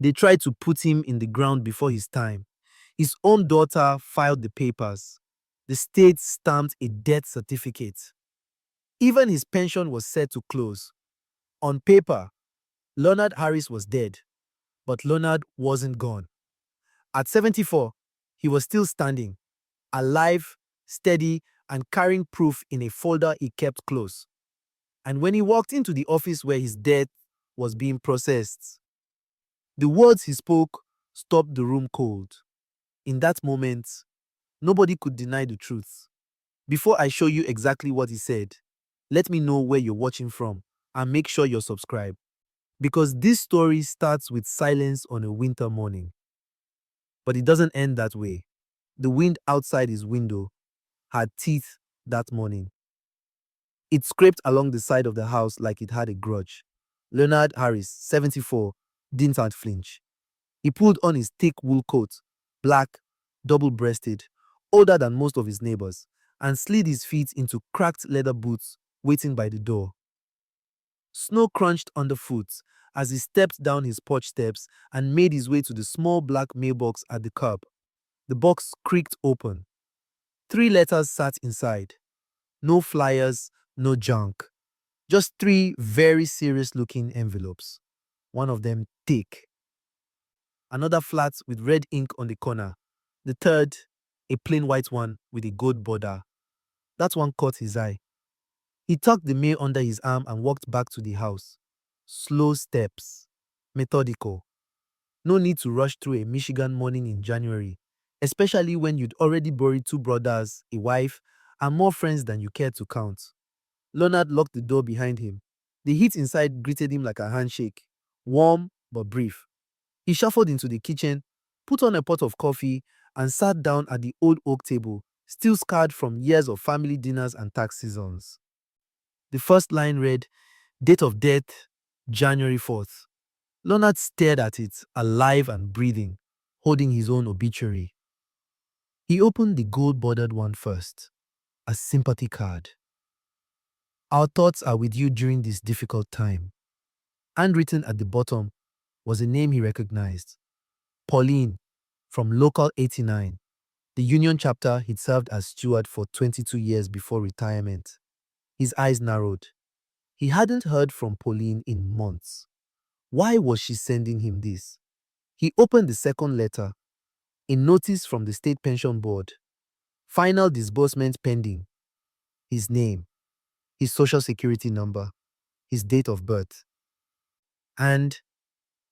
They tried to put him in the ground before his time. His own daughter filed the papers. The state stamped a death certificate. Even his pension was set to close. On paper, Leonard Harris was dead, but Leonard wasn't gone. At 74, he was still standing, alive, steady, and carrying proof in a folder he kept close. And when he walked into the office where his death was being processed, the words he spoke stopped the room cold. In that moment, nobody could deny the truth. Before I show you exactly what he said, let me know where you're watching from and make sure you're subscribed. Because this story starts with silence on a winter morning. But it doesn't end that way. The wind outside his window had teeth that morning. It scraped along the side of the house like it had a grudge. Leonard Harris, 74, didn't flinch. He pulled on his thick wool coat, black, double-breasted, older than most of his neighbors, and slid his feet into cracked leather boots waiting by the door. Snow crunched underfoot as he stepped down his porch steps and made his way to the small black mailbox at the curb. The box creaked open. 3 letters sat inside. No flyers, no junk. Just 3 very serious-looking envelopes. One of them thick. Another flat with red ink on the corner. The third, a plain white one with a gold border. That one caught his eye. He tucked the mail under his arm and walked back to the house. Slow steps. Methodical. No need to rush through a Michigan morning in January, especially when you'd already buried 2 brothers, a wife, and more friends than you cared to count. Leonard locked the door behind him. The heat inside greeted him like a handshake, warm but brief. He shuffled into the kitchen, put on a pot of coffee, and sat down at the old oak table, still scarred from years of family dinners and tax seasons. The first line read, "Date of death, January 4th. Leonard stared at it, alive and breathing, holding his own obituary. He opened the gold-bordered one first, a sympathy card. "Our thoughts are with you during this difficult time." Handwritten at the bottom was a name he recognized. Pauline, from Local 89, the union chapter he'd served as steward for 22 years before retirement. His eyes narrowed. He hadn't heard from Pauline in months. Why was she sending him this? He opened the second letter, a notice from the State Pension Board. Final disbursement pending. His name, his social security number, his date of birth, and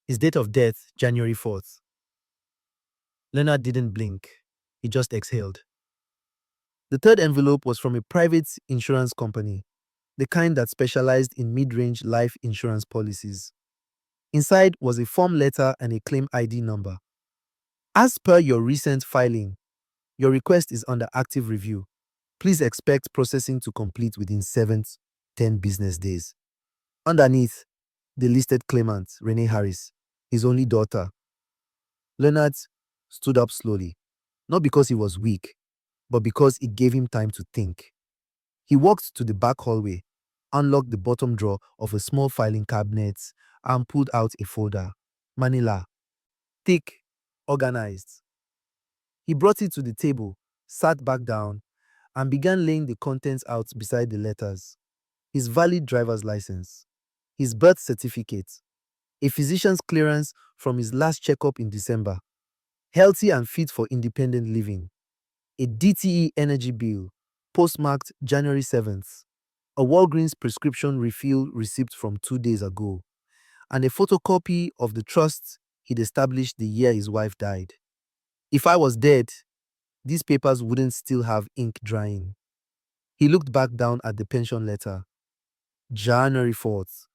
his date of death, January 4th. Leonard didn't blink. He just exhaled. The third envelope was from a private insurance company, the kind that specialized in mid-range life insurance policies. Inside was a form letter and a claim ID number. As per your recent filing, your request is under active review. Please expect processing to complete within 7-10 business days. Underneath, the listed claimant, Renee Harris, his only daughter. Leonard stood up slowly, not because he was weak, but because it gave him time to think. He walked to the back hallway, unlocked the bottom drawer of a small filing cabinet, and pulled out a folder. Manila. Thick, organized. He brought it to the table, sat back down, and began laying the contents out beside the letters. His valid driver's license, his birth certificate, a physician's clearance from his last checkup in December, healthy and fit for independent living, a DTE energy bill, postmarked January 7th, a Walgreens prescription refill receipt from 2 days ago, and a photocopy of the trust he'd established the year his wife died. If I was dead, these papers wouldn't still have ink drying. He looked back down at the pension letter. January 4th.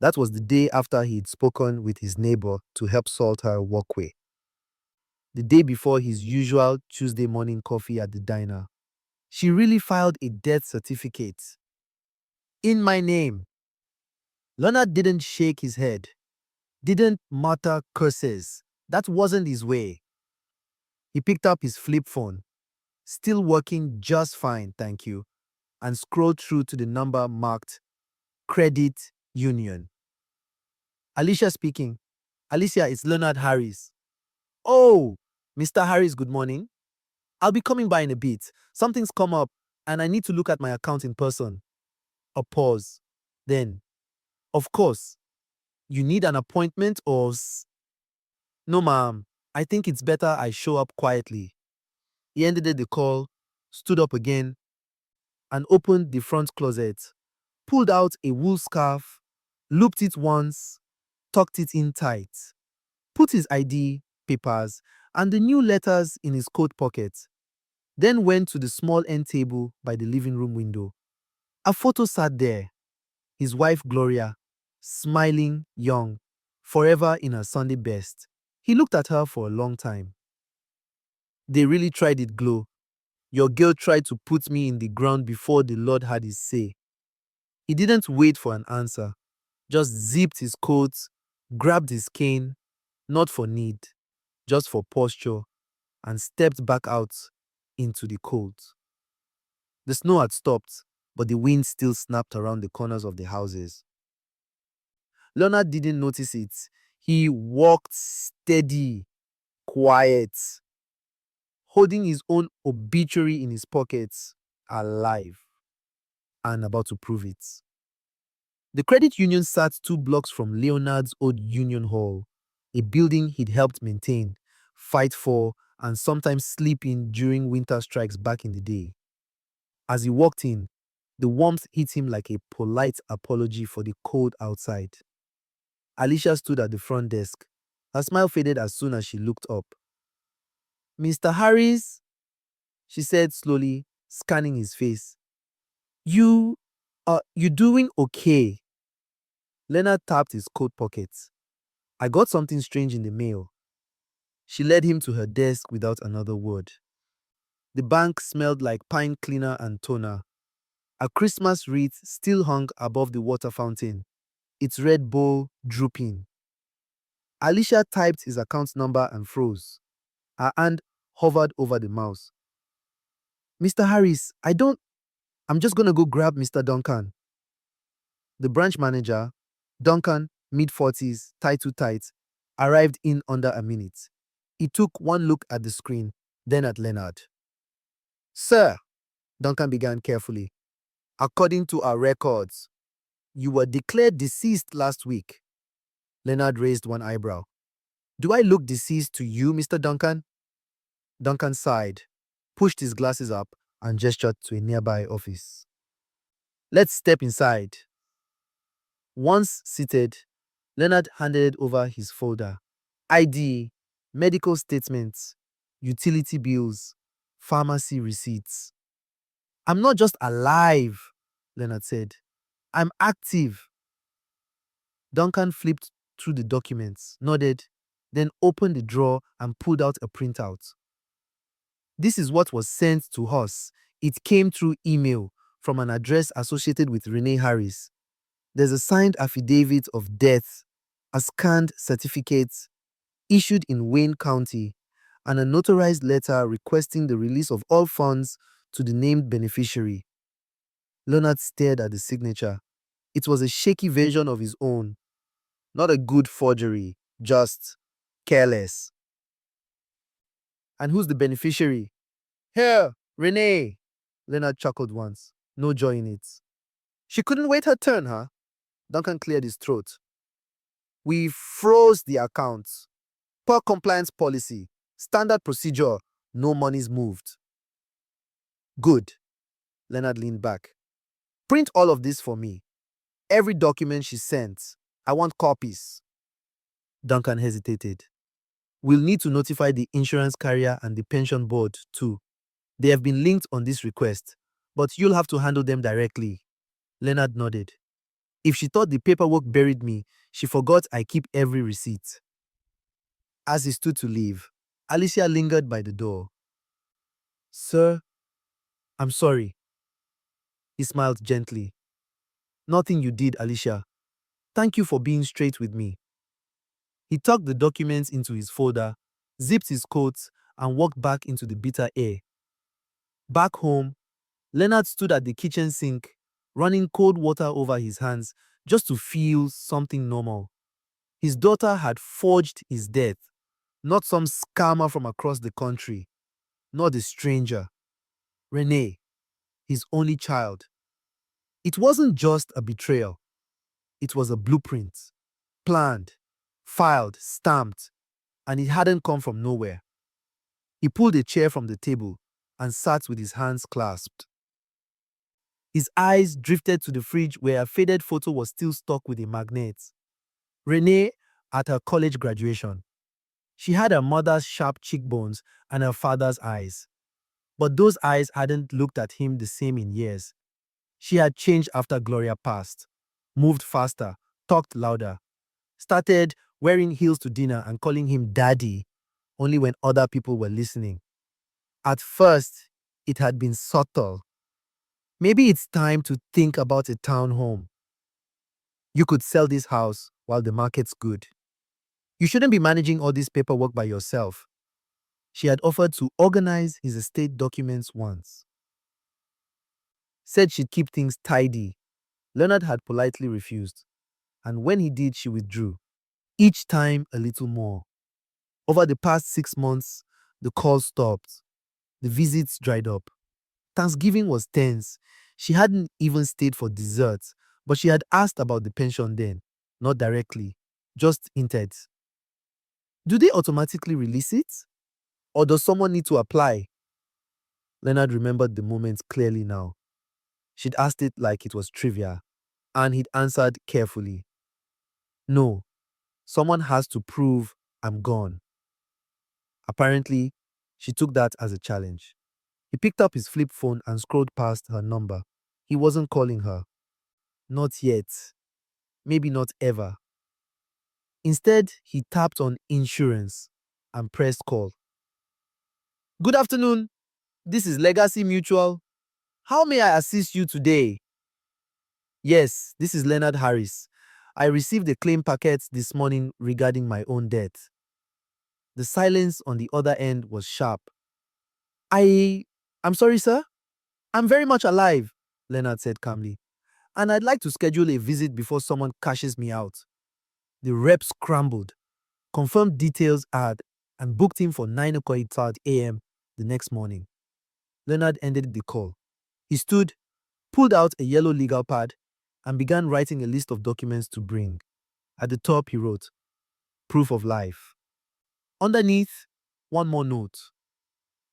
That was the day after he'd spoken with his neighbor to help salt her walkway. The day before his usual Tuesday morning coffee at the diner. She really filed a death certificate. In my name. Leonard didn't shake his head. Didn't mutter curses. That wasn't his way. He picked up his flip phone. Still working just fine, thank you, and scrolled through to the number marked Credit Union. Alicia speaking. Alicia, it's Leonard Harris. Oh, Mr. Harris, good morning. I'll be coming by in a bit. Something's come up, and I need to look at my account in person. A pause. Then, of course, you need an appointment No, ma'am. I think it's better I show up quietly. He ended the call, stood up again, and opened the front closet, pulled out a wool scarf, looped it once, tucked it in tight, put his ID, papers, and the new letters in his coat pocket, then went to the small end table by the living room window. A photo sat there, his wife Gloria, smiling, young, forever in her Sunday best. He looked at her for a long time. They really tried it, Glo. Your girl tried to put me in the ground before the Lord had his say. He didn't wait for an answer, just zipped his coat, grabbed his cane, not for need, just for posture, and stepped back out into the cold. The snow had stopped, but the wind still snapped around the corners of the houses. Leonard didn't notice it. He walked steady, quiet, holding his own obituary in his pockets, alive, and about to prove it. The credit union sat 2 blocks from Leonard's old union hall, a building he'd helped maintain, fight for, and sometimes sleep in during winter strikes back in the day. As he walked in, the warmth hit him like a polite apology for the cold outside. Alicia stood at the front desk. Her smile faded as soon as she looked up. Mr. Harris, she said slowly, scanning his face. You doing okay? Leonard tapped his coat pocket. I got something strange in the mail. She led him to her desk without another word. The bank smelled like pine cleaner and toner. A Christmas wreath still hung above the water fountain, its red bowl drooping. Alicia typed his account number and froze. Her hand hovered over the mouse. Mr. Harris, I'm just gonna go grab Mr. Duncan. The branch manager, Duncan, mid-40s, tie too tight, arrived in under a minute. He took one look at the screen, then at Leonard. Sir, Duncan began carefully, according to our records, you were declared deceased last week. Leonard raised one eyebrow. Do I look deceased to you, Mr. Duncan? Duncan sighed, pushed his glasses up, and gestured to a nearby office. Let's step inside. Once seated, Leonard handed over his folder. ID, medical statements, utility bills, pharmacy receipts. I'm not just alive, Leonard said. I'm active. Duncan flipped through the documents, nodded, then opened the drawer and pulled out a printout. This is what was sent to us. It came through email from an address associated with Renee Harris. There's a signed affidavit of death, a scanned certificate issued in Wayne County, and a notarized letter requesting the release of all funds to the named beneficiary. Leonard stared at the signature. It was a shaky version of his own. Not a good forgery, just careless. And who's the beneficiary? Here, Renee. Leonard chuckled once. No joy in it. She couldn't wait her turn, huh? Duncan cleared his throat. We froze the accounts. Per compliance policy. Standard procedure. No money's moved. Good. Leonard leaned back. Print all of this for me. Every document she sent. I want copies. Duncan hesitated. We'll need to notify the insurance carrier and the pension board, too. They have been linked on this request, but you'll have to handle them directly. Leonard nodded. If she thought the paperwork buried me, she forgot I keep every receipt. As he stood to leave, Alicia lingered by the door. Sir, I'm sorry. He smiled gently. Nothing you did, Alicia. Thank you for being straight with me. He tucked the documents into his folder, zipped his coat, and walked back into the bitter air. Back home, Leonard stood at the kitchen sink, running cold water over his hands just to feel something normal. His daughter had forged his death, not some scammer from across the country, not a stranger. Renee, his only child. It wasn't just a betrayal, it was a blueprint. Planned, filed, stamped, and it hadn't come from nowhere. He pulled a chair from the table and sat with his hands clasped. His eyes drifted to the fridge where a faded photo was still stuck with a magnet. Renee at her college graduation. She had her mother's sharp cheekbones and her father's eyes. But those eyes hadn't looked at him the same in years. She had changed after Gloria passed, moved faster, talked louder, started wearing heels to dinner and calling him daddy only when other people were listening. At first, it had been subtle. Maybe it's time to think about a townhome. You could sell this house while the market's good. You shouldn't be managing all this paperwork by yourself. She had offered to organize his estate documents once. Said she'd keep things tidy. Leonard had politely refused, and when he did, she withdrew. Each time a little more. Over the past 6 months, the calls stopped. The visits dried up. Thanksgiving was tense. She hadn't even stayed for dessert, but she had asked about the pension then, not directly, just hinted. Do they automatically release it? Or does someone need to apply? Leonard remembered the moment clearly now. She'd asked it like it was trivia, and he'd answered carefully. No, someone has to prove I'm gone. Apparently, she took that as a challenge. He picked up his flip phone and scrolled past her number. He wasn't calling her. Not yet. Maybe not ever. Instead, he tapped on insurance and pressed call. Good afternoon. This is Legacy Mutual. How may I assist you today? Yes, this is Leonard Harris. I received a claim packet this morning regarding my own death. The silence on the other end was sharp. I'm sorry, sir. I'm very much alive, Leonard said calmly, and I'd like to schedule a visit before someone cashes me out. The rep scrambled, confirmed details and booked him for 9:30 a.m. the next morning. Leonard ended the call. He stood, pulled out a yellow legal pad, and began writing a list of documents to bring. At the top, he wrote, Proof of life. Underneath, one more note.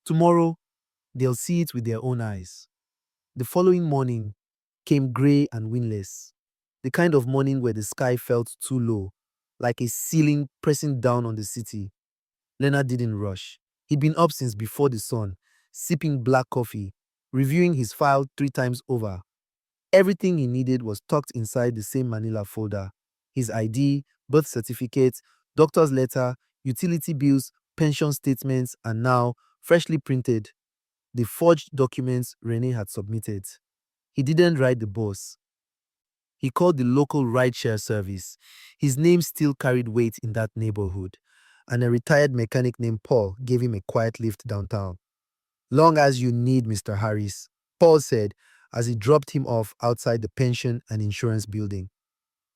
Tomorrow, they'll see it with their own eyes. The following morning came grey and windless, the kind of morning where the sky felt too low, like a ceiling pressing down on the city. Leonard didn't rush. He'd been up since before the sun, sipping black coffee, reviewing his file 3 times over. Everything he needed was tucked inside the same manila folder. His ID, birth certificate, doctor's letter, utility bills, pension statements, and now, freshly printed, the forged documents Renee had submitted. He didn't write the boss. He called the local rideshare service. His name still carried weight in that neighborhood, and a retired mechanic named Paul gave him a quiet lift downtown. Long as you need, Mr. Harris, Paul said as he dropped him off outside the pension and insurance building.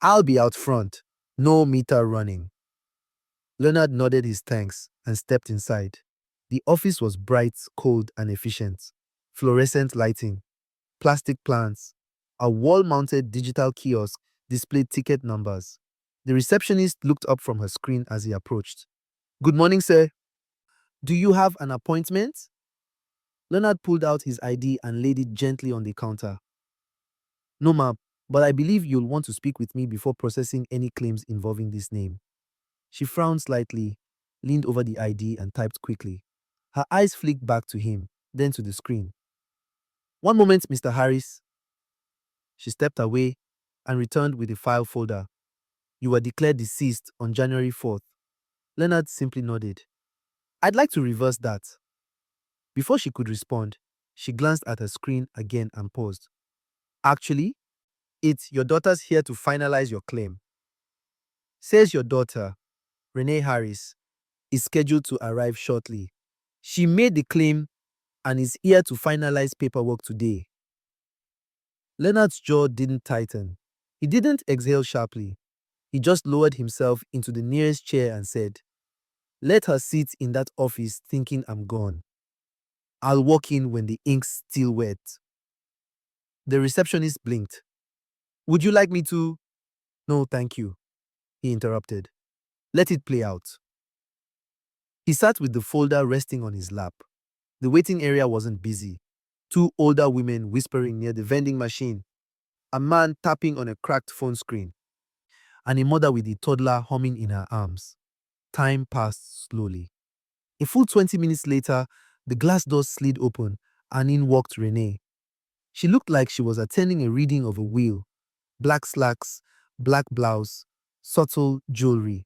I'll be out front. No meter running. Leonard nodded his thanks and stepped inside. The office was bright, cold, and efficient. Fluorescent lighting, plastic plants, a wall-mounted digital kiosk displayed ticket numbers. The receptionist looked up from her screen as he approached. Good morning, sir. Do you have an appointment? Leonard pulled out his ID and laid it gently on the counter. No, ma'am, but I believe you'll want to speak with me before processing any claims involving this name. She frowned slightly, leaned over the ID and typed quickly. Her eyes flicked back to him, then to the screen. One moment, Mr. Harris. She stepped away and returned with the file folder. You were declared deceased on January 4th. Leonard simply nodded. I'd like to reverse that. Before she could respond, she glanced at her screen again and paused. Actually, it's your daughter's here to finalize your claim. Says your daughter, Renee Harris, is scheduled to arrive shortly. She made the claim and is here to finalize paperwork today. Leonard's jaw didn't tighten. He didn't exhale sharply. He just lowered himself into the nearest chair and said, "Let her sit in that office thinking I'm gone. I'll walk in when the ink's still wet." The receptionist blinked. "Would you like me to?" "No, thank you," he interrupted. "Let it play out." He sat with the folder resting on his lap. The waiting area wasn't busy. Two older women whispering near the vending machine, a man tapping on a cracked phone screen, and a mother with a toddler humming in her arms. Time passed slowly. A full 20 minutes later, the glass door slid open and in walked Renee. She looked like she was attending a reading of a will. Black slacks, black blouse, subtle jewelry.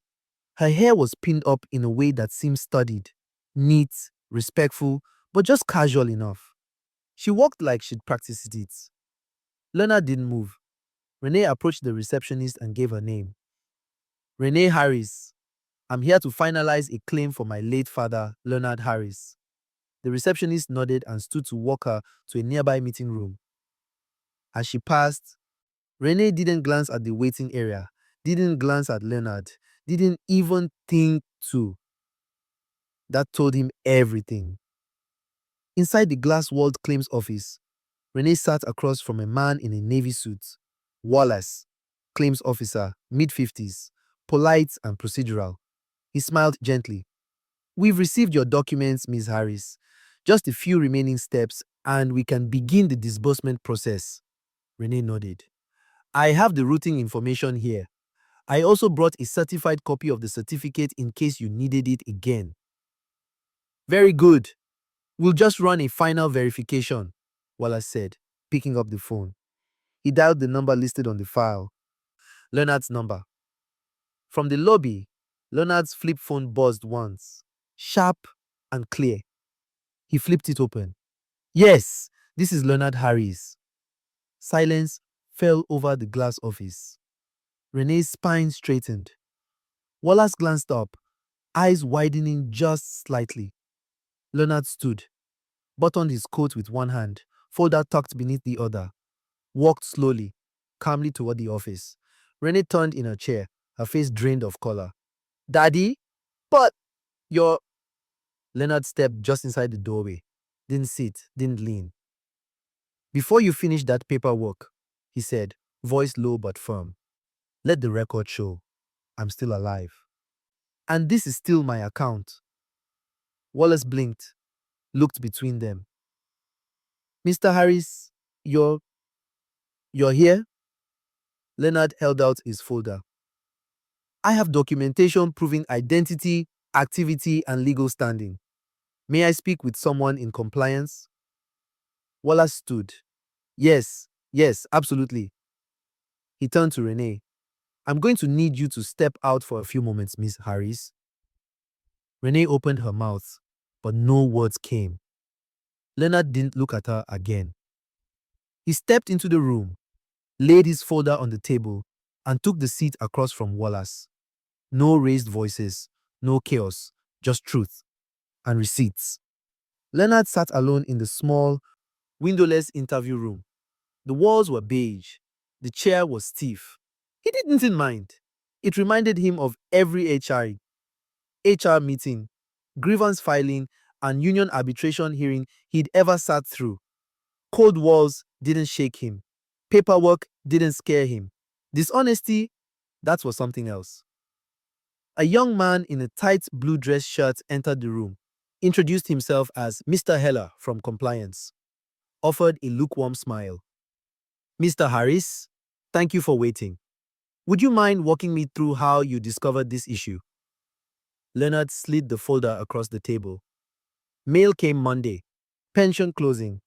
Her hair was pinned up in a way that seemed studied, neat, respectful, but just casual enough. She walked like she'd practiced it. Leonard didn't move. Renee approached the receptionist and gave her name. "Renee Harris. I'm here to finalize a claim for my late father, Leonard Harris." The receptionist nodded and stood to walk her to a nearby meeting room. As she passed, Renee didn't glance at the waiting area, didn't glance at Leonard, didn't even think to. That told him everything. Inside the glass-walled claims office, Renee sat across from a man in a navy suit. Wallace, claims officer, mid-50s, polite and procedural. He smiled gently. "We've received your documents, Ms. Harris. Just a few remaining steps and we can begin the disbursement process." Renee nodded. "I have the routing information here. I also brought a certified copy of the certificate in case you needed it again." "Very good. We'll just run a final verification," Wallace said, picking up the phone. He dialed the number listed on the file. Leonard's number. From the lobby, Leonard's flip phone buzzed once, sharp and clear. He flipped it open. "Yes, this is Leonard Harris." Silence fell over the glass office. Renee's spine straightened. Wallace glanced up, eyes widening just slightly. Leonard stood, buttoned his coat with one hand, folder tucked beneath the other, walked slowly, calmly toward the office. Renee turned in her chair, her face drained of color. "Daddy? But you're—" Leonard stepped just inside the doorway. Didn't sit, didn't lean. "Before you finish that paperwork," he said, voice low but firm, "let the record show I'm still alive. And this is still my account." Wallace blinked, looked between them. "Mr. Harris, you're here?" Leonard held out his folder. "I have documentation proving identity, activity, and legal standing. May I speak with someone in compliance?" Wallace stood. "Yes, yes, absolutely." He turned to Renee. "I'm going to need you to step out for a few moments, Miss Harris." Renee opened her mouth, but no words came. Leonard didn't look at her again. He stepped into the room, laid his folder on the table, and took the seat across from Wallace. No raised voices, no chaos, just truth and receipts. Leonard sat alone in the small, windowless interview room. The walls were beige. The chair was stiff. He didn't mind. It reminded him of every HR meeting, grievance filing, and union arbitration hearing he'd ever sat through. Cold walls didn't shake him. Paperwork didn't scare him. Dishonesty, that was something else. A young man in a tight blue dress shirt entered the room, introduced himself as Mr. Heller from compliance, offered a lukewarm smile. "Mr. Harris, thank you for waiting. Would you mind walking me through how you discovered this issue?" Leonard slid the folder across the table. "Mail came Monday. Pension closing.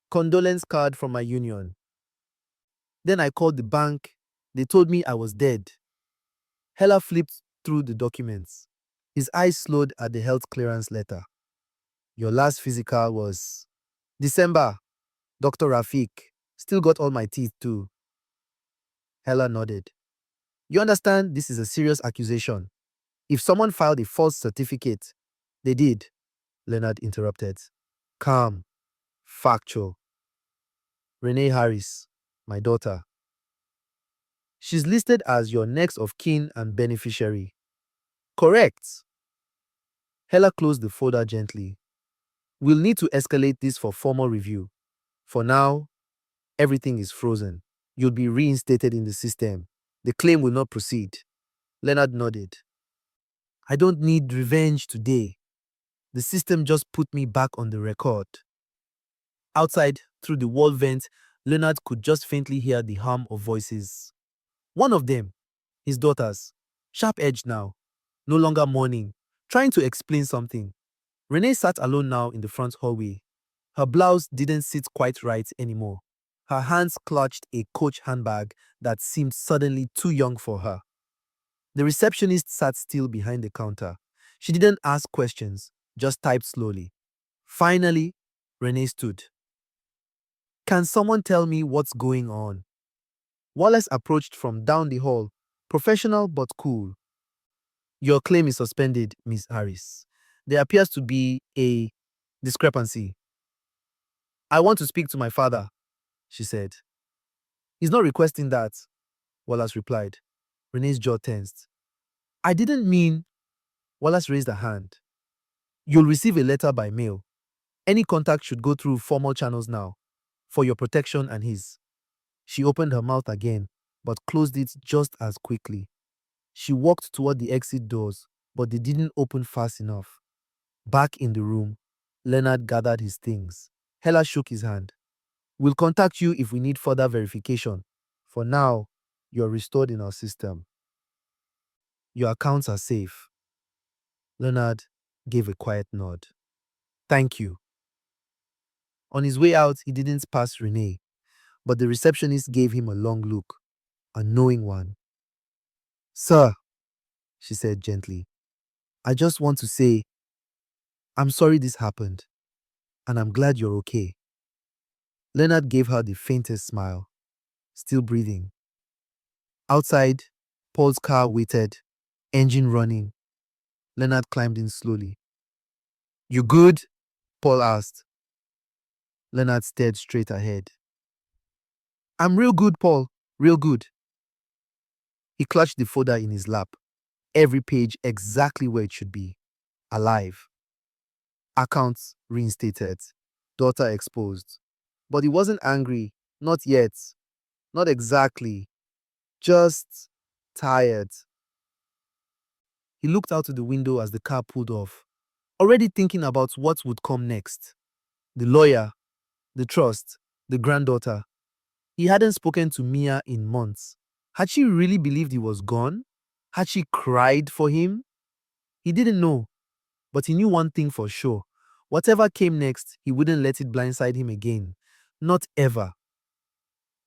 Condolence card from my union. Then I called the bank. They told me I was dead." Heller flipped through the documents. His eyes slowed at the health clearance letter. "Your last physical was December. Dr. Rafik. Still got all my teeth too." Heller nodded. "You understand this is a serious accusation. If someone filed a false certificate—" "They did," Leonard interrupted. Calm, factual. "Renee Harris, my daughter." She's listed as your next of kin and beneficiary. Correct. Hella closed the folder gently. We'll need to escalate this for formal review. For now, everything is frozen. You'll be reinstated in the system. The claim will not proceed. Leonard nodded. I don't need revenge today. The system just put me back on the record. Outside, through the wall vent, Leonard could just faintly hear the hum of voices. One of them, his daughter's, sharp-edged now, no longer mourning, trying to explain something. Renee sat alone now in the front hallway. Her blouse didn't sit quite right anymore. Her hands clutched a Coach handbag that seemed suddenly too young for her. The receptionist sat still behind the counter. She didn't ask questions, just typed slowly. Finally, Renee stood. Can someone tell me what's going on? Wallace approached from down the hall, professional but cool. Your claim is suspended, Miss Harris. There appears to be a discrepancy. I want to speak to my father, she said. He's not requesting that, Wallace replied. Renee's jaw tensed. I didn't mean. Wallace raised a hand. You'll receive a letter by mail. Any contact should go through formal channels now, for your protection and his. She opened her mouth again, but closed it just as quickly. She walked toward the exit doors, but they didn't open fast enough. Back in the room, Leonard gathered his things. Hella shook his hand. We'll contact you if we need further verification. For now, you're restored in our system. Your accounts are safe. Leonard gave a quiet nod. Thank you. On his way out, he didn't pass Renee, but the receptionist gave him a long look, a knowing one. Sir, she said gently, I just want to say, I'm sorry this happened, and I'm glad you're okay. Leonard gave her the faintest smile, still breathing. Outside, Paul's car waited, engine running. Leonard climbed in slowly. You good? Paul asked. Leonard stared straight ahead. I'm real good, Paul, real good. He clutched the folder in his lap, every page exactly where it should be. Alive. Accounts reinstated. Daughter exposed. But he wasn't angry. Not yet. Not exactly. Just tired. He looked out of the window as the car pulled off, already thinking about what would come next. The lawyer, the trust, the granddaughter. He hadn't spoken to Mia in months. Had she really believed he was gone? Had she cried for him? He didn't know, but he knew one thing for sure. Whatever came next, he wouldn't let it blindside him again. Not ever.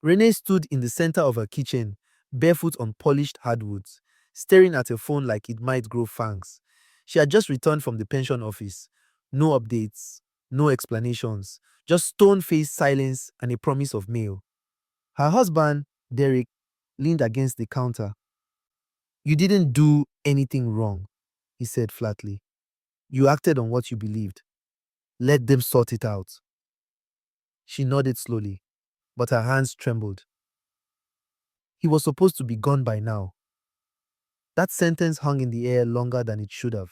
Renee stood in the center of her kitchen, barefoot on polished hardwoods, staring at her phone like it might grow fangs. She had just returned from the pension office. No updates, no explanations, just stone-faced silence and a promise of mail. Her husband, Derek, leaned against the counter. You didn't do anything wrong, he said flatly. You acted on what you believed. Let them sort it out. She nodded slowly, but her hands trembled. He was supposed to be gone by now. That sentence hung in the air longer than it should have.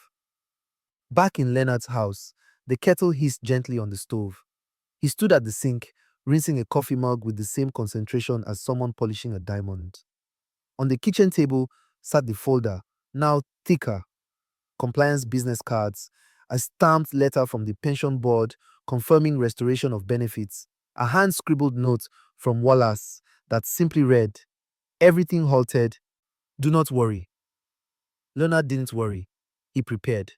Back in Leonard's house, the kettle hissed gently on the stove. He stood at the sink, rinsing a coffee mug with the same concentration as someone polishing a diamond. On the kitchen table sat the folder, now thicker. Compliance business cards, a stamped letter from the pension board confirming restoration of benefits, a hand-scribbled note from Wallace that simply read, Everything halted. Do not worry. Leonard didn't worry. He prepared.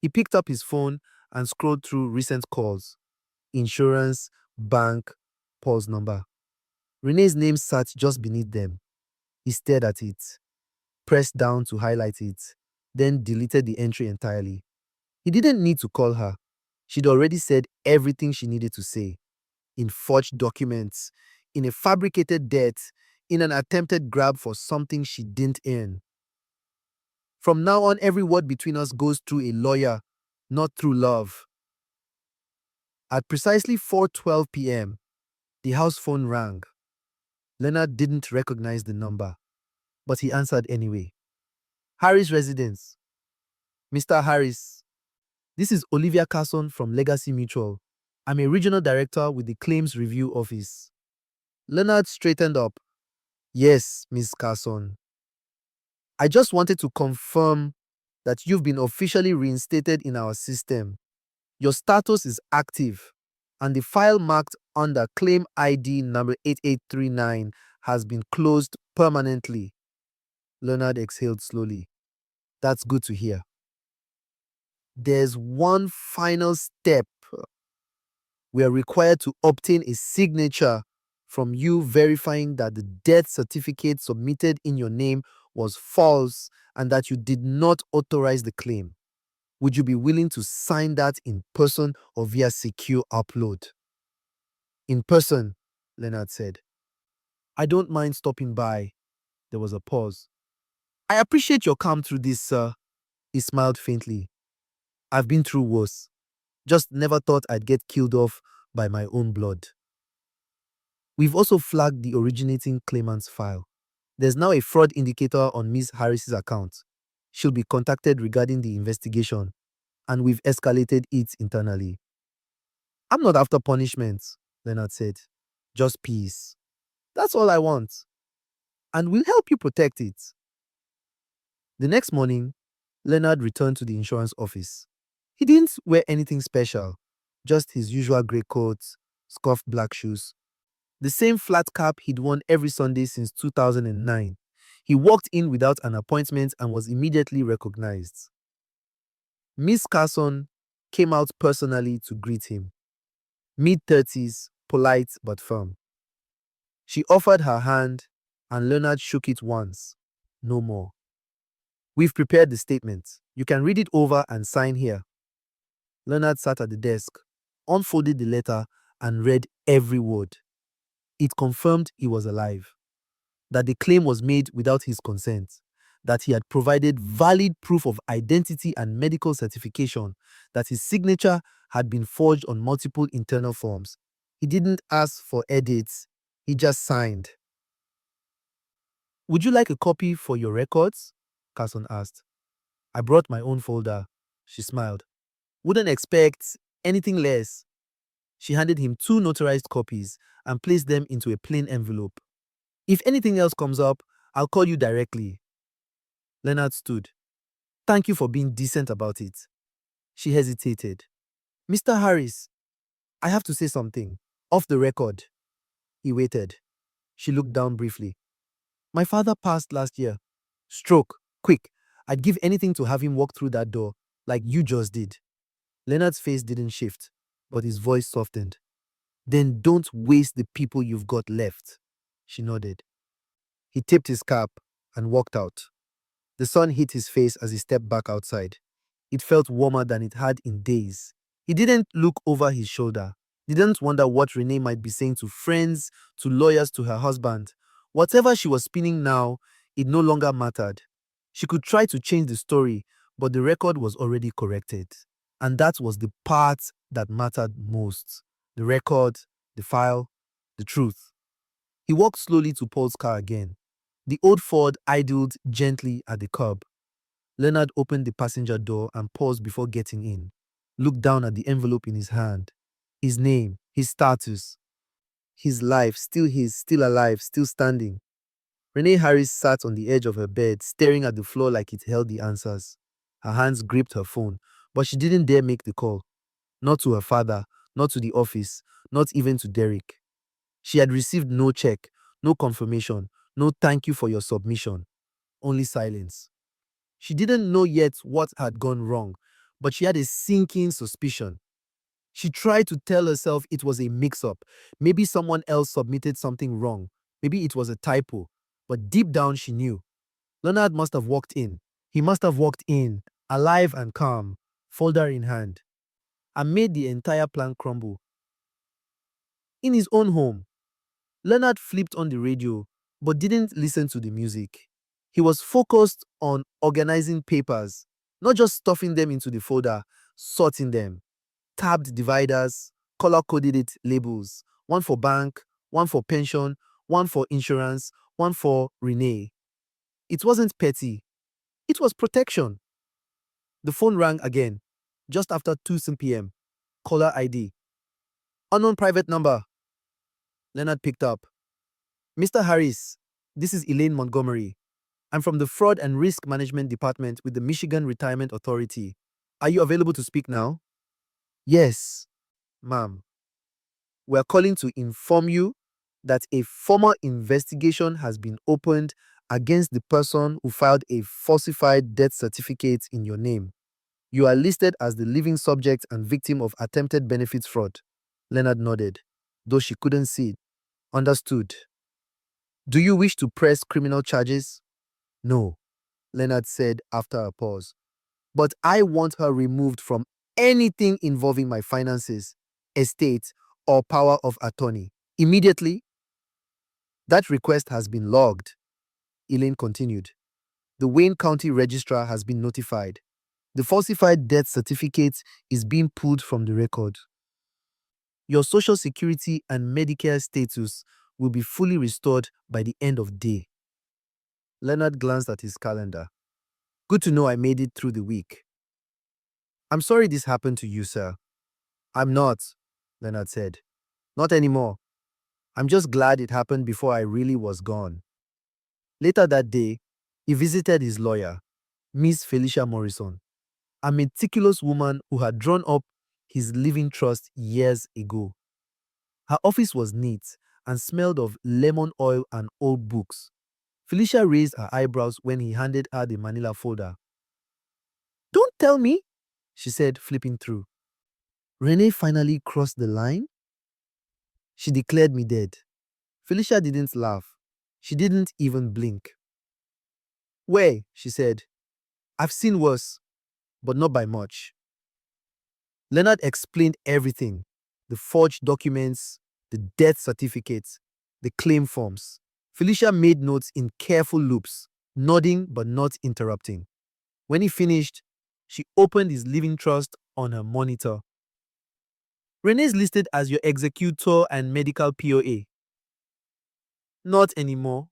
He picked up his phone and scrolled through recent calls. Insurance, bank, Paul's number. Renee's name sat just beneath them. He stared at it, pressed down to highlight it, then deleted the entry entirely. He didn't need to call her. She'd already said everything she needed to say. In forged documents, in a fabricated debt, in an attempted grab for something she didn't earn. From now on, every word between us goes through a lawyer, not through love. At precisely 4:12 p.m., the house phone rang. Leonard didn't recognize the number, but he answered anyway. Harris residence. Mr. Harris, this is Olivia Carson from Legacy Mutual. I'm a regional director with the Claims Review Office. Leonard straightened up. Yes, Miss Carson. I just wanted to confirm that you've been officially reinstated in our system. Your status is active, and the file marked under Claim ID number 8839 has been closed permanently. Leonard exhaled slowly. That's good to hear. There's one final step. We are required to obtain a signature from you verifying that the death certificate submitted in your name was false and that you did not authorize the claim. Would you be willing to sign that in person or via secure upload? In person, Leonard said. I don't mind stopping by. There was a pause. I appreciate your calm through this, sir. He smiled faintly. I've been through worse. Just never thought I'd get killed off by my own blood. We've also flagged the originating claimant's file. There's now a fraud indicator on Ms. Harris's account. She'll be contacted regarding the investigation, and we've escalated it internally. I'm not after punishment, Leonard said. Just peace. That's all I want. And we'll help you protect it. The next morning, Leonard returned to the insurance office. He didn't wear anything special, just his usual grey coat, scuffed black shoes, the same flat cap he'd worn every Sunday since 2009. He walked in without an appointment and was immediately recognized. Miss Carson came out personally to greet him. Mid-30s, polite but firm. She offered her hand, and Leonard shook it once. No more. We've prepared the statement. You can read it over and sign here. Leonard sat at the desk, unfolded the letter, and read every word. It confirmed he was alive, that the claim was made without his consent, that he had provided valid proof of identity and medical certification, that his signature had been forged on multiple internal forms. He didn't ask for edits, he just signed. Would you like a copy for your records? Carson asked. I brought my own folder. She smiled. Wouldn't expect anything less. She handed him 2 notarized copies and placed them into a plain envelope. If anything else comes up, I'll call you directly. Leonard stood. Thank you for being decent about it. She hesitated. Mr. Harris, I have to say something. Off the record. He waited. She looked down briefly. My father passed last year. Stroke. Quick. I'd give anything to have him walk through that door, like you just did. Leonard's face didn't shift, but his voice softened. Then don't waste the people you've got left. She nodded. He tipped his cap and walked out. The sun hit his face as he stepped back outside. It felt warmer than it had in days. He didn't look over his shoulder. Didn't wonder what Renee might be saying to friends, to lawyers, to her husband. Whatever she was spinning now, it no longer mattered. She could try to change the story, but the record was already corrected. And that was the part that mattered most. The record, the file, the truth. He walked slowly to Paul's car again. The old Ford idled gently at the curb. Leonard opened the passenger door and paused before getting in. Looked down at the envelope in his hand. His name, his status, his life, still his, still alive, still standing. Renee Harris sat on the edge of her bed, staring at the floor like it held the answers. Her hands gripped her phone, but she didn't dare make the call. Not to her father, not to the office, not even to Derek. She had received no check, no confirmation, no thank you for your submission. Only silence. She didn't know yet what had gone wrong, but she had a sinking suspicion. She tried to tell herself it was a mix-up. Maybe someone else submitted something wrong. Maybe it was a typo. But deep down she knew. Leonard must have walked in. He must have walked in, alive and calm, folder in hand, and made the entire plan crumble. In his own home, Leonard flipped on the radio, but didn't listen to the music. He was focused on organizing papers, not just stuffing them into the folder, sorting them. Tabbed dividers, color-coded labels, one for bank, one for pension, one for insurance, one for Renee. It wasn't petty. It was protection. The phone rang again, just after 2 p.m. Caller ID. Unknown private number. Leonard picked up. Mr. Harris, this is Elaine Montgomery. I'm from the Fraud and Risk Management Department with the Michigan Retirement Authority. Are you available to speak now? Yes, ma'am. We're calling to inform you that a formal investigation has been opened against the person who filed a falsified death certificate in your name. You are listed as the living subject and victim of attempted benefits fraud. Leonard nodded, though she couldn't see it. Understood. Do you wish to press criminal charges? No, Leonard said after a pause. But I want her removed from anything involving my finances, estate, or power of attorney. Immediately. That request has been logged, Elaine continued. The Wayne County Registrar has been notified. The falsified death certificate is being pulled from the record. Your Social Security and Medicare status will be fully restored by the end of day. Leonard glanced at his calendar. Good to know I made it through the week. I'm sorry this happened to you, sir. I'm not, Leonard said. Not anymore. I'm just glad it happened before I really was gone. Later that day, he visited his lawyer, Miss Felicia Morrison, a meticulous woman who had drawn up his living trust years ago. Her office was neat and smelled of lemon oil and old books. Felicia raised her eyebrows when he handed her the manila folder. Don't tell me, she said, flipping through. Renee finally crossed the line? She declared me dead. Felicia didn't laugh. She didn't even blink. Where? She said. I've seen worse, but not by much. Leonard explained everything: the forged documents, the death certificates, the claim forms. Felicia made notes in careful loops, nodding but not interrupting. When he finished, she opened his living trust on her monitor. Renee's listed as your executor and medical POA. Not anymore.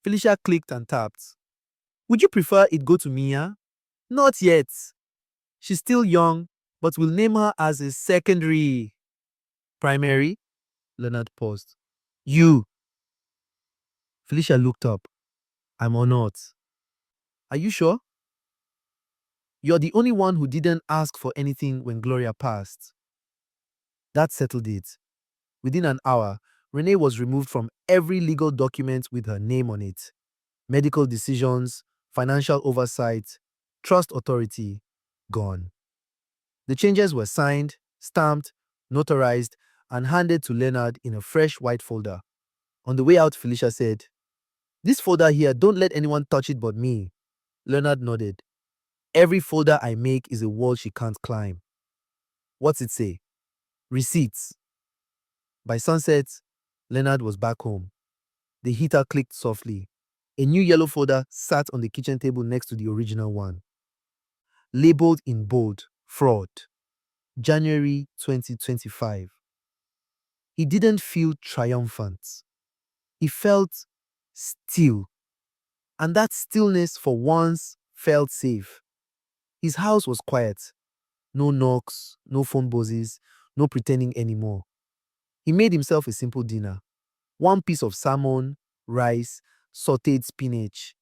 Felicia clicked and tapped. Would you prefer it go to Mia? Not yet. She's still young, but we'll name her as a secondary. Primary? Leonard paused. You. Felicia looked up. I'm honored. Are you sure? You're the only one who didn't ask for anything when Gloria passed. That settled it. Within an hour, Renee was removed from every legal document with her name on it. Medical decisions, financial oversight, trust authority, gone. The changes were signed, stamped, notarized, and handed to Leonard in a fresh white folder. On the way out, Felicia said, This folder here, don't let anyone touch it but me. Leonard nodded. Every folder I make is a wall she can't climb. What's it say? Receipts. By sunset, Leonard was back home. The heater clicked softly. A new yellow folder sat on the kitchen table next to the original one. Labeled in bold, fraud. January 2025. He didn't feel triumphant. He felt still. And that stillness for once felt safe. His house was quiet. No knocks, no phone buzzes, no pretending anymore. He made himself a simple dinner. One piece of salmon, rice, sautéed spinach.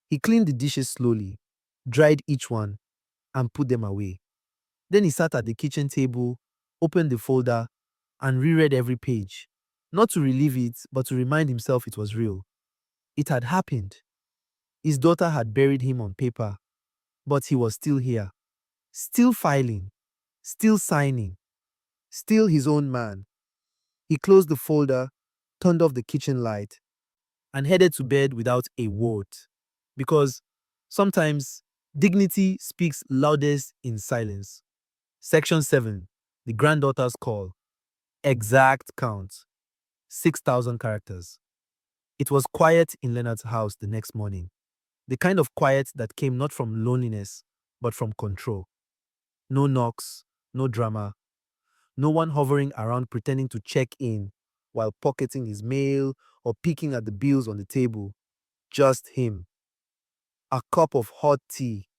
He cleaned the dishes slowly, dried each one, and put them away. Then he sat at the kitchen table, opened the folder, and reread every page. Not to relive it, but to remind himself it was real. It had happened. His daughter had buried him on paper, but he was still here. Still filing, still signing, still his own man. He closed the folder, turned off the kitchen light, and headed to bed without a word. Because sometimes dignity speaks loudest in silence. Section 7. The Granddaughter's Call. Exact count. 6,000 characters. It was quiet in Leonard's house the next morning. The kind of quiet that came not from loneliness, but from control. No knocks, no drama, no one hovering around pretending to check in while pocketing his mail or picking at the bills on the table. Just him. A cup of hot tea.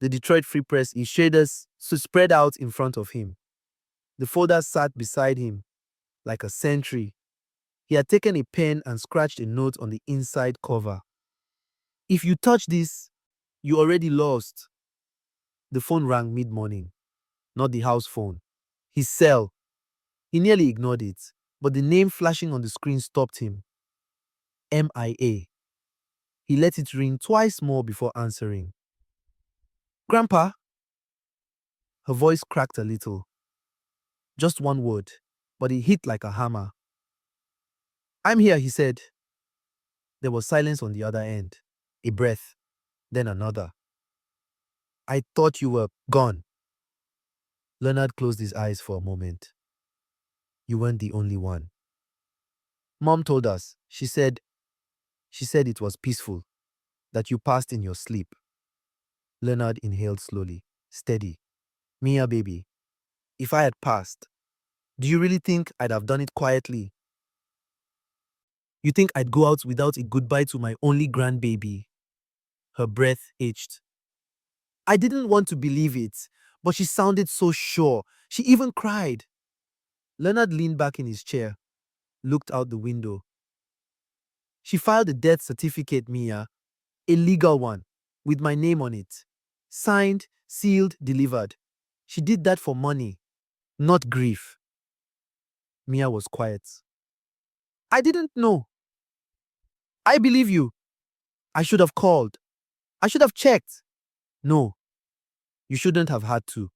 The Detroit Free Press shaders spread out in front of him. The folder sat beside him like a sentry. He had taken a pen and scratched a note on the inside cover. If you touch this, you already lost. The phone rang mid-morning. Not the house phone. His cell. He nearly ignored it, but the name flashing on the screen stopped him. MIA. He let it ring twice more before answering. Grandpa? Her voice cracked a little. Just one word, but it hit like a hammer. I'm here, he said. There was silence on the other end. A breath, then another. I thought you were gone. Leonard closed his eyes for a moment. You weren't the only one. Mom told us. She said it was peaceful, that you passed in your sleep. Leonard inhaled slowly, steady. Mia, baby, if I had passed, do you really think I'd have done it quietly? You think I'd go out without a goodbye to my only grandbaby? Her breath itched. I didn't want to believe it, but she sounded so sure. She even cried. Leonard leaned back in his chair, looked out the window. She filed a death certificate, Mia, a legal one, with my name on it. Signed, sealed, delivered. She did that for money, not grief. Mia was quiet. I didn't know. I believe you. I should have called. I should have checked. No, you shouldn't have had to.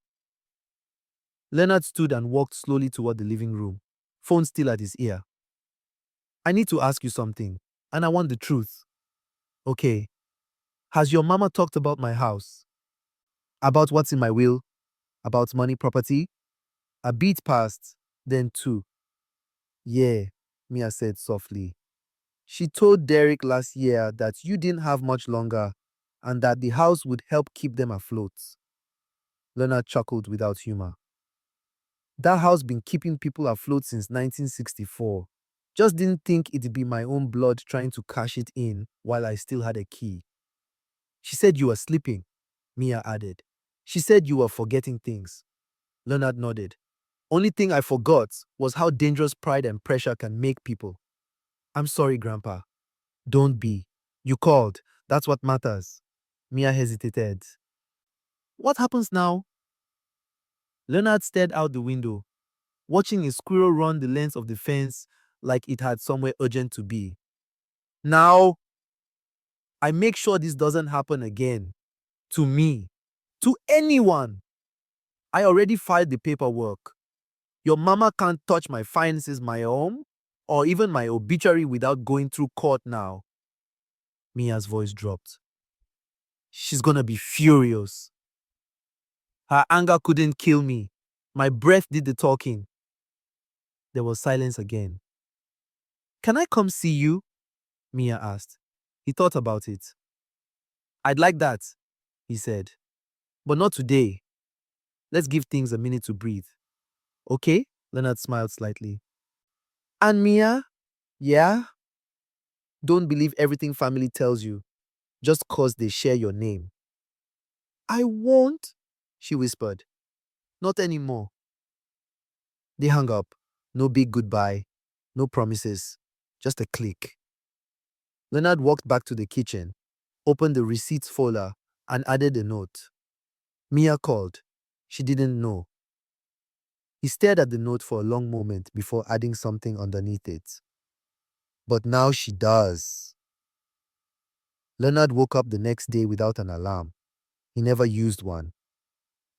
Leonard stood and walked slowly toward the living room, phone still at his ear. I need to ask you something, and I want the truth. Okay. Has your mama talked about my house? About what's in my will? About money, property? A beat passed, then two. Yeah, Mia said softly. She told Derek last year that you didn't have much longer and that the house would help keep them afloat. Leonard chuckled without humor. That house been keeping people afloat since 1964. Just didn't think it'd be my own blood trying to cash it in while I still had a key. She said you were sleeping, Mia added. She said you were forgetting things. Leonard nodded. Only thing I forgot was how dangerous pride and pressure can make people. I'm sorry, Grandpa. Don't be. You called. That's what matters. Mia hesitated. What happens now? Leonard stared out the window, watching a squirrel run the length of the fence like it had somewhere urgent to be. Now, I make sure this doesn't happen again. To me. To anyone. I already filed the paperwork. Your mama can't touch my finances, my home, or even my obituary without going through court now. Mia's voice dropped. She's gonna be furious. Her anger couldn't kill me. My breath did the talking. There was silence again. Can I come see you? Mia asked. He thought about it. I'd like that, he said. But not today. Let's give things a minute to breathe. Okay? Leonard smiled slightly. And Mia? Yeah? Don't believe everything family tells you, just 'cause they share your name. I won't, she whispered. Not anymore. They hung up. No big goodbye. No promises. Just a click. Leonard walked back to the kitchen, opened the receipts folder, and added a note. Mia called. She didn't know. He stared at the note for a long moment before adding something underneath it. But now she does. Leonard woke up the next day without an alarm. He never used one.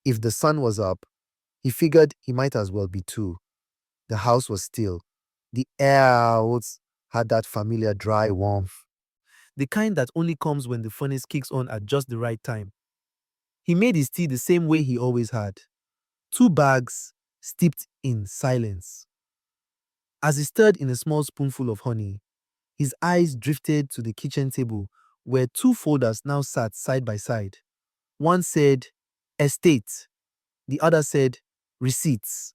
If the sun was up, he figured he might as well be too. The house was still. The air out had that familiar dry warmth. The kind that only comes when the furnace kicks on at just the right time. He made his tea the same way he always had. 2 bags, steeped in silence. As he stirred in a small spoonful of honey, his eyes drifted to the kitchen table where 2 folders now sat side by side. One said, Estate. The other said, Receipts.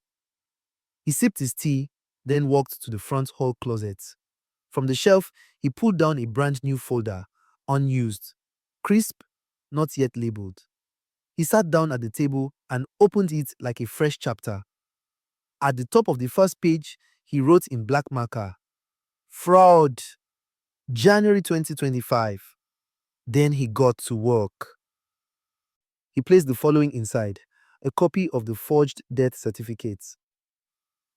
He sipped his tea, then walked to the front hall closet, From the shelf, he pulled down a brand new folder, unused, crisp, not yet labeled. He sat down at the table and opened it like a fresh chapter. At the top of the first page, he wrote in black marker, "Fraud, January 2025. Then he got to work. He placed the following inside: a copy of the forged death certificates,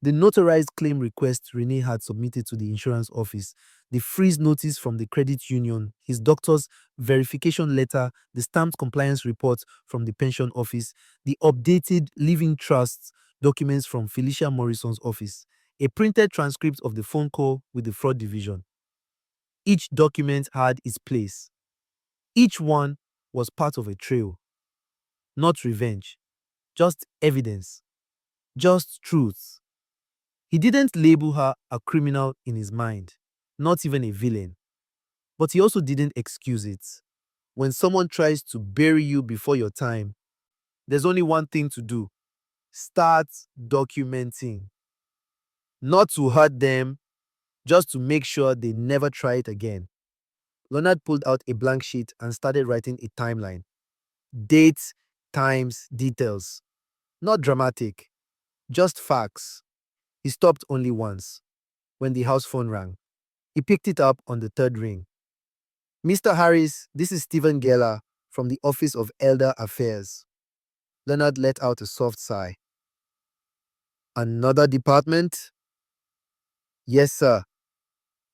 the notarized claim request Renee had submitted to the insurance office, the freeze notice from the credit union, his doctor's verification letter, the stamped compliance report from the pension office, the updated living trusts documents from Felicia Morrison's office, a printed transcript of the phone call with the fraud division. Each document had its place. Each one was part of a trail. Not revenge, just evidence, just truth. He didn't label her a criminal in his mind, not even a villain. But he also didn't excuse it. When someone tries to bury you before your time, there's only one thing to do: start documenting. Not to hurt them, just to make sure they never try it again. Leonard pulled out a blank sheet and started writing a timeline. Dates, times, details. Not dramatic, just facts. He stopped only once, when the house phone rang. He picked it up on the third ring. "Mr. Harris, this is Stephen Geller from the Office of Elder Affairs." Leonard let out a soft sigh. "Another department?" "Yes, sir.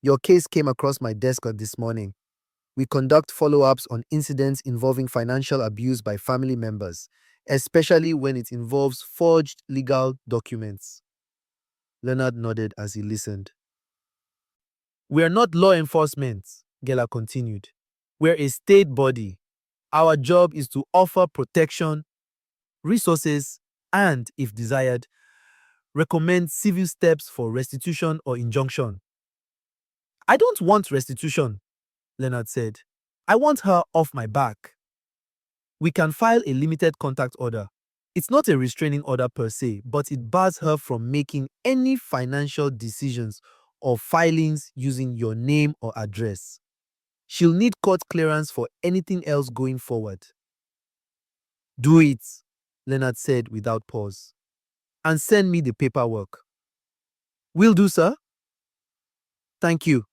Your case came across my desk this morning. We conduct follow-ups on incidents involving financial abuse by family members, especially when it involves forged legal documents." Leonard nodded as he listened. "We are not law enforcement," Geller continued. "We're a state body. Our job is to offer protection, resources, and, if desired, recommend civil steps for restitution or injunction." "I don't want restitution," Leonard said. "I want her off my back." "We can file a limited contact order. It's not a restraining order per se, but it bars her from making any financial decisions or filings using your name or address. She'll need court clearance for anything else going forward." "Do it," Leonard said without pause. "And send me the paperwork." "Will do, sir." "Thank you."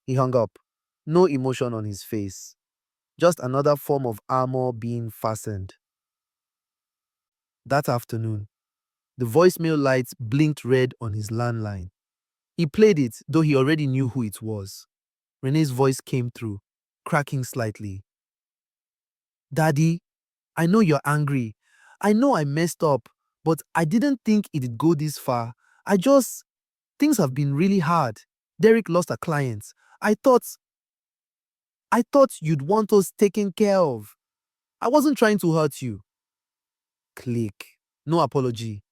He hung up, no emotion on his face, just another form of armor being fastened. That afternoon, the voicemail lights blinked red on his landline. He played it, though he already knew who it was. Renee's voice came through, cracking slightly. "Daddy, I know you're angry. I know I messed up, but I didn't think it'd go this far. Things have been really hard. Derek lost a client. I thought you'd want us taken care of. I wasn't trying to hurt you." Click. No apology.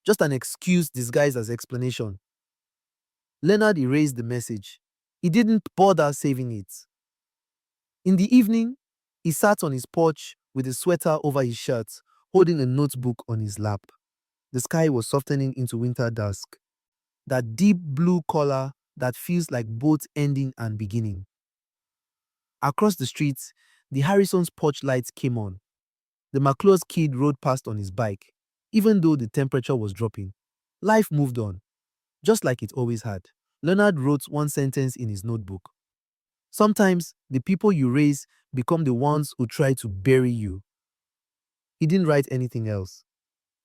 Just an excuse disguised as explanation. Leonard erased the message. He didn't bother saving it. In the evening, he sat on his porch with a sweater over his shirt, holding a notebook on his lap. The sky was softening into winter dusk. That deep blue color that feels like both ending and beginning. Across the street, the Harrison's porch lights came on. The McClure kid rode past on his bike. Even though the temperature was dropping, life moved on, just like it always had. Leonard wrote one sentence in his notebook. "Sometimes the people you raise become the ones who try to bury you." He didn't write anything else.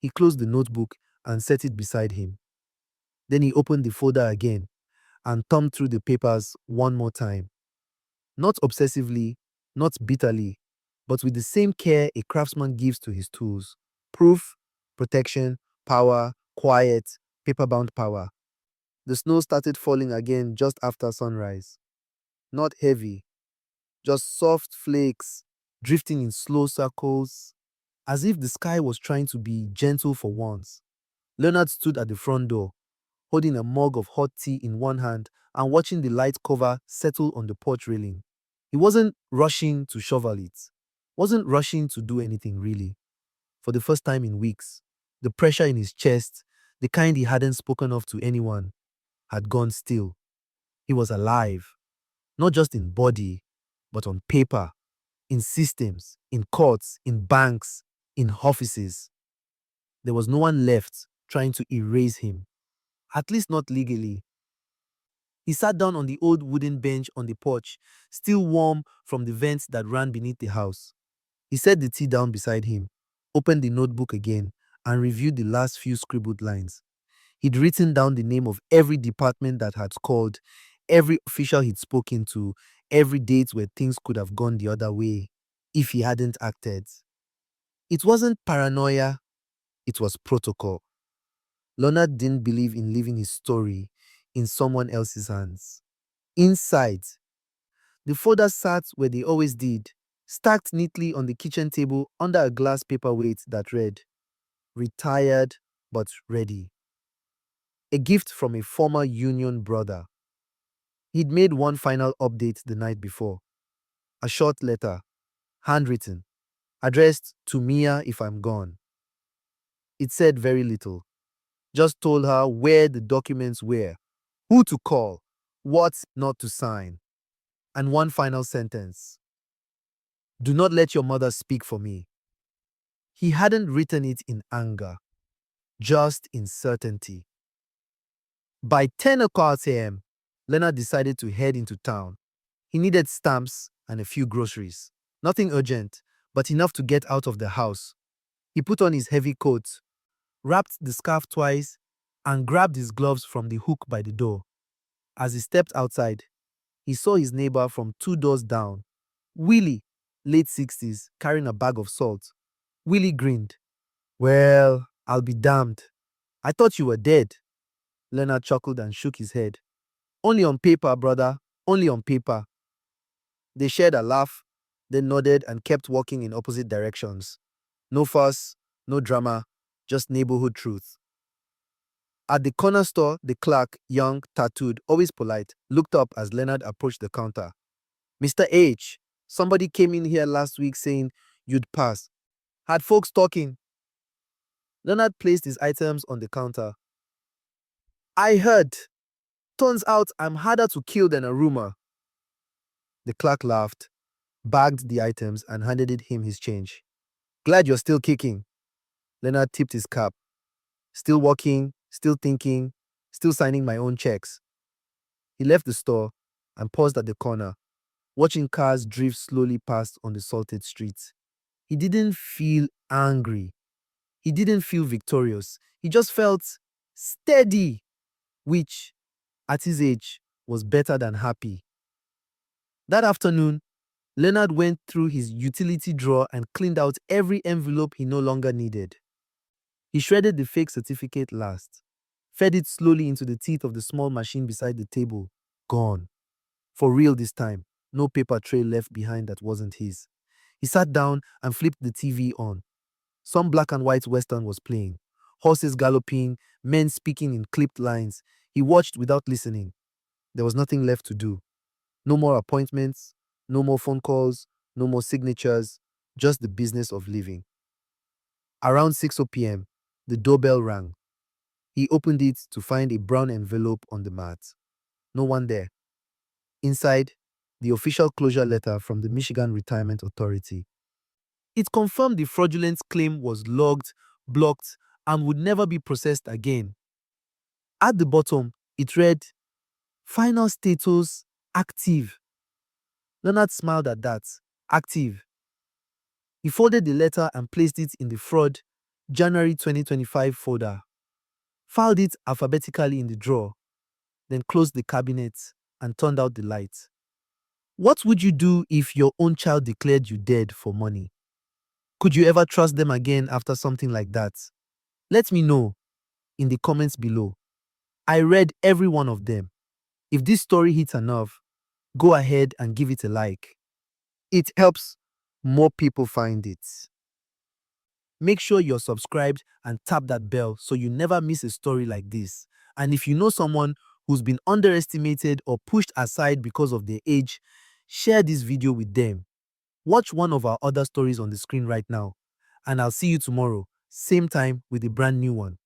He closed the notebook and set it beside him. Then he opened the folder again and thumbed through the papers one more time. Not obsessively, not bitterly, but with the same care a craftsman gives to his tools. Proof, protection, power, quiet, paper-bound power. The snow started falling again just after sunrise. Not heavy, just soft flakes drifting in slow circles, as if the sky was trying to be gentle for once. Leonard stood at the front door, holding a mug of hot tea in one hand and watching the light cover settle on the porch railing. He wasn't rushing to shovel it, wasn't rushing to do anything really. For the first time in weeks, the pressure in his chest, the kind he hadn't spoken of to anyone, had gone still. He was alive, not just in body, but on paper, in systems, in courts, in banks, in offices. There was no one left trying to erase him, at least not legally. He sat down on the old wooden bench on the porch, still warm from the vents that ran beneath the house. He set the tea down beside him, opened the notebook again, and reviewed the last few scribbled lines. He'd written down the name of every department that had called, every official he'd spoken to, every date where things could have gone the other way if he hadn't acted. It wasn't paranoia, it was protocol. Leonard didn't believe in leaving his story in someone else's hands. Inside, the folders sat where they always did, stacked neatly on the kitchen table under a glass paperweight that read, "Retired but ready." A gift from a former union brother. He'd made one final update the night before. A short letter, handwritten, addressed to Mia if I'm gone. It said very little, just told her where the documents were, who to call, what not to sign, and one final sentence: "Do not let your mother speak for me." He hadn't written it in anger, just in certainty. By 10 o'clock a.m., Leonard decided to head into town. He needed stamps and a few groceries. Nothing urgent, but enough to get out of the house. He put on his heavy coat, wrapped the scarf twice, and grabbed his gloves from the hook by the door. As he stepped outside, he saw his neighbor from 2 doors down, Willie, late 60s, carrying a bag of salt. Willie grinned. "Well, I'll be damned. I thought you were dead." Leonard chuckled and shook his head. "Only on paper, brother, only on paper." They shared a laugh, then nodded and kept walking in opposite directions. No fuss, no drama, just neighborhood truth. At the corner store, the clerk, young, tattooed, always polite, looked up as Leonard approached the counter. "Mr. H, somebody came in here last week saying you'd pass. Had folks talking." Leonard placed his items on the counter. "I heard. Turns out I'm harder to kill than a rumor." The clerk laughed, bagged the items, and handed him his change. "Glad you're still kicking." Leonard tipped his cap. "Still walking, still thinking, still signing my own checks." He left the store and paused at the corner, watching cars drift slowly past on the salted streets. He didn't feel angry. He didn't feel victorious. He just felt steady, which, at his age, was better than happy. That afternoon, Leonard went through his utility drawer and cleaned out every envelope he no longer needed. He shredded the fake certificate last, fed it slowly into the teeth of the small machine beside the table. Gone. For real this time. No paper trail left behind that wasn't his. He sat down and flipped the TV on. Some black and white western was playing. Horses galloping, men speaking in clipped lines. He watched without listening. There was nothing left to do. No more appointments, no more phone calls, no more signatures, just the business of living. Around 6 p.m., the doorbell rang. He opened it to find a brown envelope on the mat. No one there. Inside, the official closure letter from the Michigan Retirement Authority. It confirmed the fraudulent claim was logged, blocked, and would never be processed again. At the bottom, it read, "Final status active." Leonard smiled at that. Active. He folded the letter and placed it in the fraud January 2025 folder, filed it alphabetically in the drawer, then closed the cabinet and turned out the light. What would you do if your own child declared you dead for money? Could you ever trust them again after something like that? Let me know in the comments below. I read every one of them. If this story hits a nerve, go ahead and give it a like. It helps more people find it. Make sure you're subscribed and tap that bell so you never miss a story like this. And if you know someone who's been underestimated or pushed aside because of their age, share this video with them. Watch one of our other stories on the screen right now. And I'll see you tomorrow, same time with a brand new one.